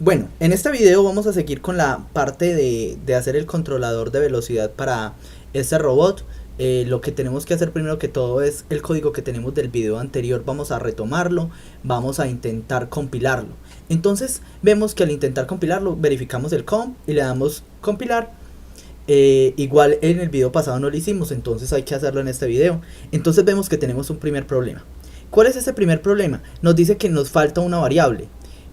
Bueno, en este video vamos a seguir con la parte de hacer el controlador de velocidad para este robot. Lo que tenemos que hacer primero que todo es el código que tenemos del video anterior, vamos a retomarlo, vamos a intentar compilarlo. Entonces vemos que al intentar compilarlo verificamos el comp y le damos compilar. Igual en el video pasado no lo hicimos, entonces hay que hacerlo en este video. Entonces vemos que tenemos un primer problema. ¿Cuál es ese primer problema? Nos dice que nos falta una variable,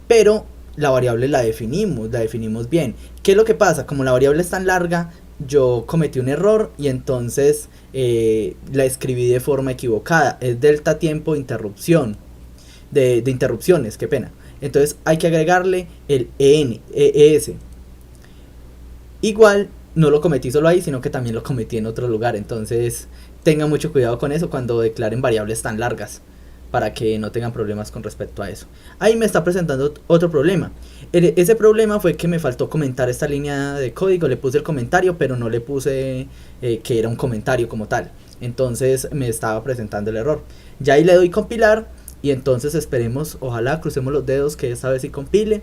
pero la variable la definimos bien. ¿Qué es lo que pasa? Como la variable es tan larga, yo cometí un error y entonces la escribí de forma equivocada. Es delta tiempo interrupción, de interrupciones, qué pena. Entonces hay que agregarle el ES. Igual no lo cometí solo ahí, sino que también lo cometí en otro lugar. Entonces tengan mucho cuidado con eso cuando declaren variables tan largas, para que no tengan problemas con respecto a eso. Ahí me está presentando otro problema. Ese problema fue que me faltó comentar esta línea de código. Le puse el comentario, pero no le puse que era un comentario como tal. Entonces me estaba presentando el error. Ya ahí le doy compilar y entonces esperemos, ojalá crucemos los dedos que esta vez sí compile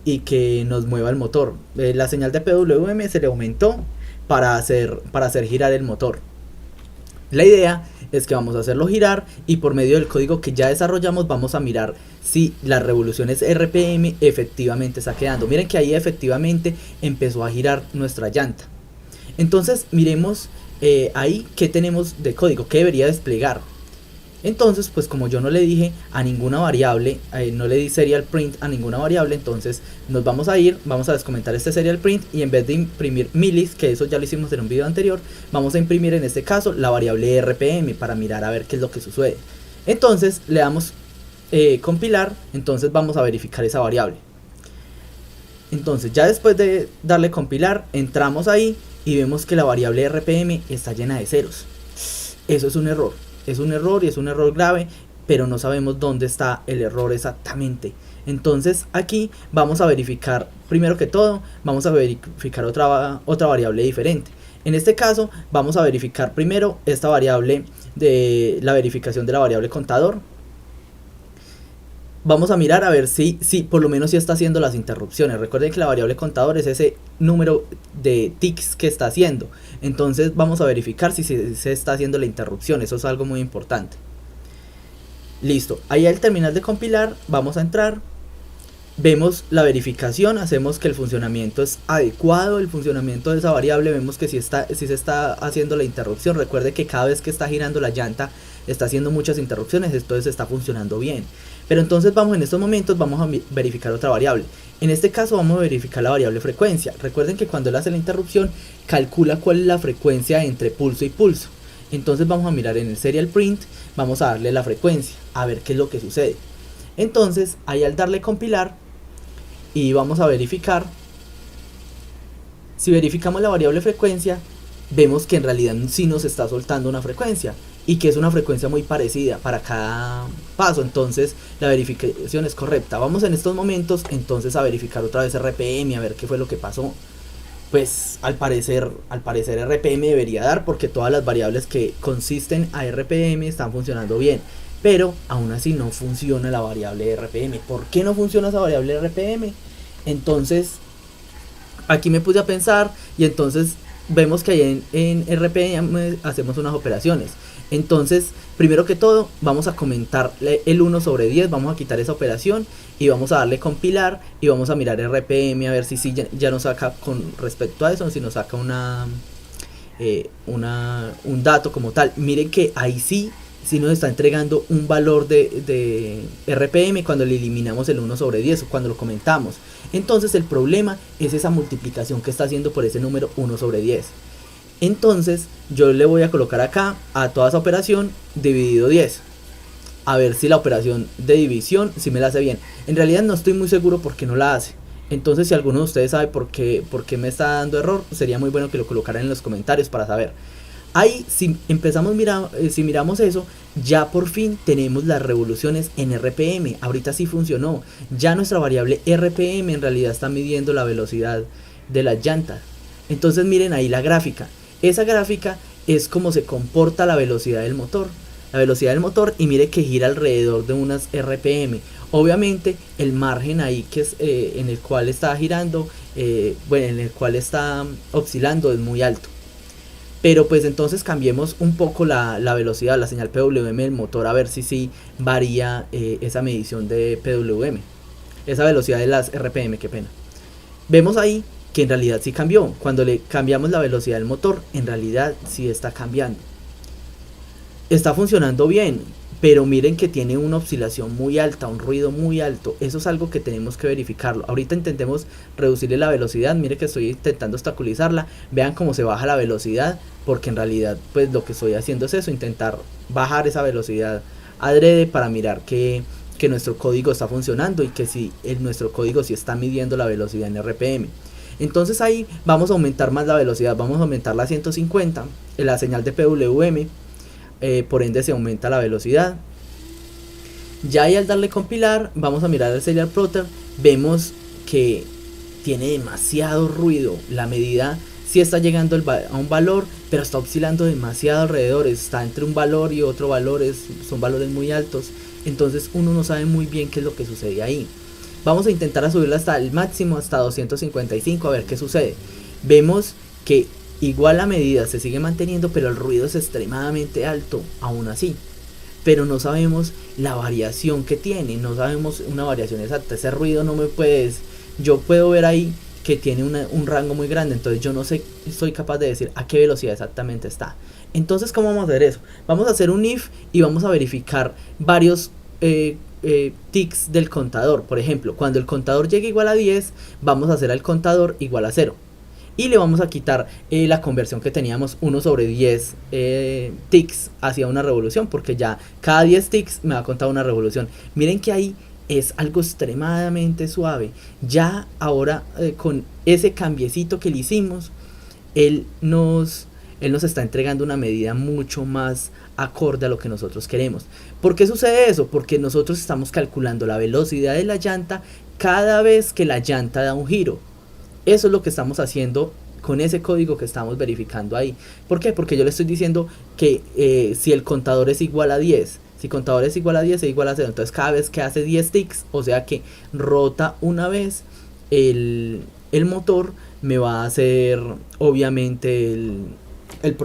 y que nos mueva el motor. La señal de PWM se le aumentó para hacer girar el motor. La idea es que vamos a hacerlo girar y por medio del código que ya desarrollamos vamos a mirar si las revoluciones RPM efectivamente está quedando. Miren que ahí efectivamente empezó a girar nuestra llanta. Entonces miremos ahí qué tenemos de código, qué debería desplegar. Entonces pues como yo no le dije a ninguna variable, no le di serial print a ninguna variable, entonces nos vamos a ir, vamos a descomentar este serial print y en vez de imprimir milis, que eso ya lo hicimos en un video anterior, vamos a imprimir en este caso la variable RPM para mirar a ver qué es lo que sucede. Entonces le damos compilar, entonces vamos a verificar esa variable. Entonces ya después de darle compilar entramos ahí y vemos que la variable RPM está llena de ceros. Eso es un error. Es un error y es un error grave, pero no sabemos dónde está el error exactamente. Entonces aquí vamos a verificar, primero que todo, vamos a verificar otra variable diferente. En este caso vamos a verificar primero esta variable de la verificación de la variable contador. Vamos a mirar a ver si por lo menos si está haciendo las interrupciones. Recuerden que la variable contador es ese número de ticks que está haciendo. Entonces vamos a verificar si se está haciendo la interrupción. Eso es algo muy importante. Listo. Ahí al terminar de compilar vamos a entrar. Vemos la verificación, hacemos que el funcionamiento es adecuado, el funcionamiento de esa variable, vemos que si se está haciendo la interrupción. Recuerde que cada vez que está girando la llanta está haciendo muchas interrupciones, entonces está funcionando bien. Pero entonces en estos momentos vamos a verificar otra variable. En este caso vamos a verificar la variable frecuencia. Recuerden que cuando él hace la interrupción calcula cuál es la frecuencia entre pulso y pulso. Entonces vamos a mirar en el serial print, vamos a darle la frecuencia, a ver qué es lo que sucede. Entonces ahí al darle compilar y vamos a verificar, si verificamos la variable frecuencia vemos que en realidad sí nos está soltando una frecuencia y que es una frecuencia muy parecida para cada paso. Entonces la verificación es correcta. Vamos en estos momentos entonces a verificar otra vez RPM, a ver qué fue lo que pasó. Pues al parecer RPM debería dar, porque todas las variables que consisten a RPM están funcionando bien, pero aún así no funciona la variable RPM. ¿Por qué no funciona esa variable RPM? Entonces aquí me puse a pensar y entonces vemos que ahí en RPM hacemos unas operaciones. Entonces primero que todo vamos a comentar el 1 sobre 10, vamos a quitar esa operación y vamos a darle compilar y vamos a mirar RPM a ver si ya nos saca con respecto a eso, si nos saca un dato como tal. Miren que ahí sí nos está entregando un valor de RPM cuando le eliminamos el 1 sobre 10 o cuando lo comentamos. Entonces el problema es esa multiplicación que está haciendo por ese número 1 sobre 10. Entonces yo le voy a colocar acá a toda esa operación dividido 10, a ver si la operación de división si me la hace bien. En realidad no estoy muy seguro por qué no la hace. Entonces si alguno de ustedes sabe por qué me está dando error, sería muy bueno que lo colocaran en los comentarios para saber. Ahí si miramos eso, ya por fin tenemos las revoluciones en RPM. Ahorita sí funcionó. Ya nuestra variable RPM en realidad está midiendo la velocidad de las llantas. Entonces miren ahí la gráfica. Esa gráfica es como se comporta la velocidad del motor. La velocidad del motor, y mire que gira alrededor de unas RPM. Obviamente el margen ahí que es en el cual está girando, en el cual está oscilando es muy alto. Pero pues entonces cambiemos un poco la velocidad, la señal PWM del motor, a ver si varía esa medición de PWM, esa velocidad de las RPM, qué pena. Vemos ahí que en realidad sí cambió. Cuando le cambiamos la velocidad del motor, en realidad sí está cambiando. Está funcionando bien, pero miren que tiene una oscilación muy alta, un ruido muy alto. Eso es algo que tenemos que verificarlo. Ahorita intentemos reducirle la velocidad. Miren que estoy intentando obstaculizarla. Vean cómo se baja la velocidad, porque en realidad pues lo que estoy haciendo es eso, intentar bajar esa velocidad adrede para mirar que nuestro código está funcionando y que si nuestro código sí está midiendo la velocidad en RPM. Entonces ahí vamos a aumentar más la velocidad, vamos a aumentarla a 150, en la señal de PWM. Por ende se aumenta la velocidad. Ya ahí al darle compilar, vamos a mirar el serial plotter, vemos que tiene demasiado ruido. La medida sí está llegando a un valor, pero está oscilando demasiado alrededor, está entre un valor y otro valor, son valores muy altos. Entonces uno no sabe muy bien qué es lo que sucede ahí. Vamos a intentar subirla hasta el máximo, hasta 255, a ver qué sucede. Vemos que igual la medida se sigue manteniendo, pero el ruido es extremadamente alto, aún así. Pero no sabemos la variación que tiene, no sabemos una variación exacta. Ese ruido no me puedes, yo puedo ver ahí que tiene un rango muy grande, entonces yo no sé, soy capaz de decir a qué velocidad exactamente está. Entonces, ¿cómo vamos a hacer eso? Vamos a hacer un if y vamos a verificar varios ticks del contador. Por ejemplo, cuando el contador llegue igual a 10, vamos a hacer al contador igual a 0. Y le vamos a quitar la conversión que teníamos 1 sobre 10 ticks hacia una revolución, porque ya cada 10 ticks me va a contar una revolución. Miren que ahí es algo extremadamente suave. Ya ahora con ese cambiecito que le hicimos, él nos está entregando una medida mucho más acorde a lo que nosotros queremos. ¿Por qué sucede eso? Porque nosotros estamos calculando la velocidad de la llanta cada vez que la llanta da un giro. Eso es lo que estamos haciendo con ese código que estamos verificando ahí. ¿Por qué? Porque yo le estoy diciendo que si el contador es igual a 10, si el contador es igual a 10, es igual a 0. Entonces cada vez que hace 10 ticks, o sea que rota una vez, el motor me va a hacer obviamente el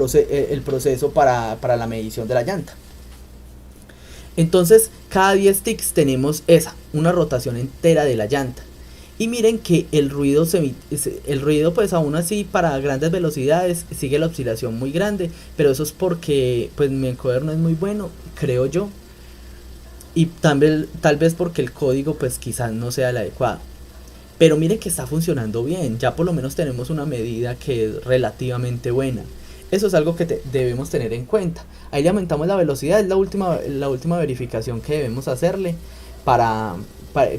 proceso para la medición de la llanta. Entonces cada 10 ticks tenemos una rotación entera de la llanta. Y miren que el ruido pues aún así para grandes velocidades sigue la oscilación muy grande, pero eso es porque pues mi encoder no es muy bueno, creo yo, y tal vez porque el código pues quizás no sea el adecuado. Pero miren que está funcionando bien, ya por lo menos tenemos una medida que es relativamente buena. Eso es algo que debemos tener en cuenta. Ahí le aumentamos la velocidad, es la última verificación que debemos hacerle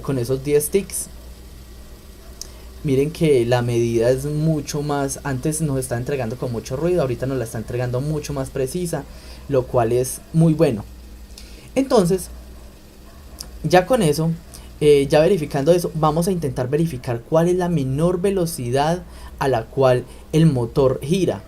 con esos 10 ticks. Miren que la medida es mucho más, antes nos está entregando con mucho ruido, ahorita nos la está entregando mucho más precisa, lo cual es muy bueno. Entonces, ya con eso, ya verificando eso, vamos a intentar verificar cuál es la menor velocidad a la cual el motor gira.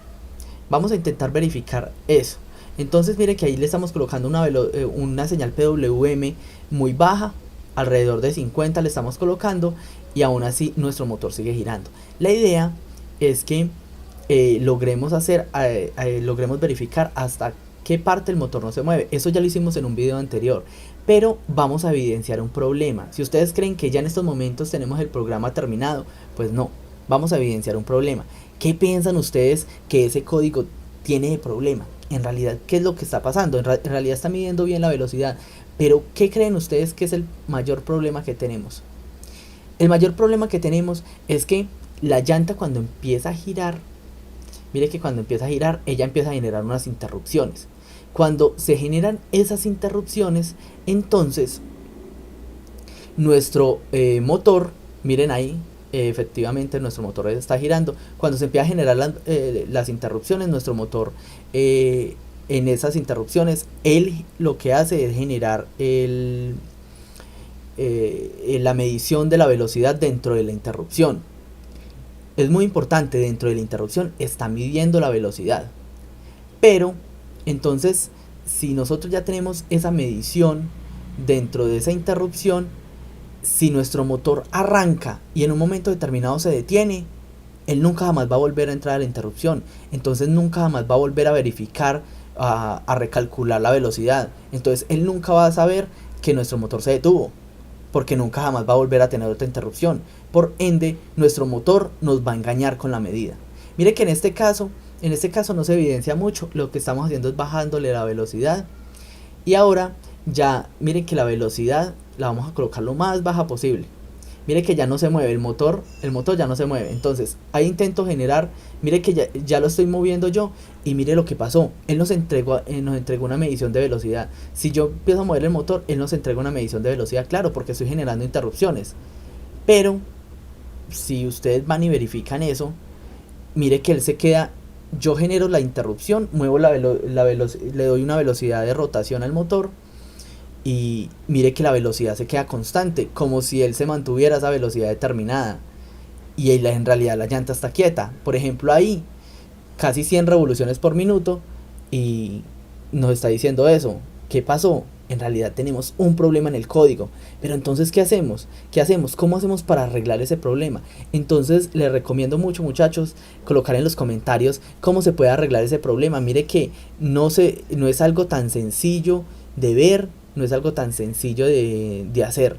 Vamos a intentar verificar eso. Entonces mire que ahí le estamos colocando una señal PWM muy baja, alrededor de 50 le estamos colocando, y aún así nuestro motor sigue girando. La idea es que logremos verificar hasta qué parte el motor no se mueve. Eso ya lo hicimos en un video anterior, pero vamos a evidenciar un problema. Si ustedes creen que ya en estos momentos tenemos el programa terminado, pues no, vamos a evidenciar un problema. ¿Qué piensan ustedes que ese código tiene de problema? En realidad, ¿qué es lo que está pasando? En realidad está midiendo bien la velocidad, pero ¿qué creen ustedes que es el mayor problema que tenemos? El mayor problema que tenemos es que la llanta cuando empieza a girar, mire que cuando empieza a girar, ella empieza a generar unas interrupciones. Cuando se generan esas interrupciones, entonces nuestro motor, miren ahí, efectivamente nuestro motor está girando. Cuando se empieza a generar las interrupciones, nuestro motor en esas interrupciones, él lo que hace es generar la medición de la velocidad dentro de la interrupción. Es muy importante, dentro de la interrupción está midiendo la velocidad. Pero entonces, si nosotros ya tenemos esa medición dentro de esa interrupción, si nuestro motor arranca y en un momento determinado se detiene, él nunca jamás va a volver a entrar a la interrupción. Entonces nunca jamás va a volver a verificar, a recalcular la velocidad. Entonces él nunca va a saber que nuestro motor se detuvo, porque nunca jamás va a volver a tener otra interrupción. Por ende, nuestro motor nos va a engañar con la medida. Mire que en este caso no se evidencia mucho. Lo que estamos haciendo es bajándole la velocidad. Y ahora ya, miren que la velocidad la vamos a colocar lo más baja posible. Mire que ya no se mueve el motor ya no se mueve. Entonces, ahí intento generar, mire que ya lo estoy moviendo yo y mire lo que pasó. Él nos entregó una medición de velocidad. Si yo empiezo a mover el motor, él nos entrega una medición de velocidad, claro, porque estoy generando interrupciones. Pero, si ustedes van y verifican eso, mire que él se queda, yo genero la interrupción, muevo le doy una velocidad de rotación al motor y mire que la velocidad se queda constante, como si él se mantuviera a esa velocidad determinada y en realidad la llanta está quieta. Por ejemplo, ahí casi 100 revoluciones por minuto y nos está diciendo eso. ¿Qué pasó? En realidad tenemos un problema en el código. Pero entonces, ¿qué hacemos? ¿Qué hacemos? ¿Cómo hacemos para arreglar ese problema? Entonces, les recomiendo mucho, muchachos, colocar en los comentarios cómo se puede arreglar ese problema. Mire que no es algo tan sencillo de ver, no es algo tan sencillo de hacer.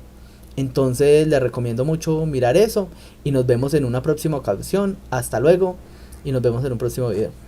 Entonces, les recomiendo mucho mirar eso y nos vemos en una próxima ocasión. Hasta luego y nos vemos en un próximo video.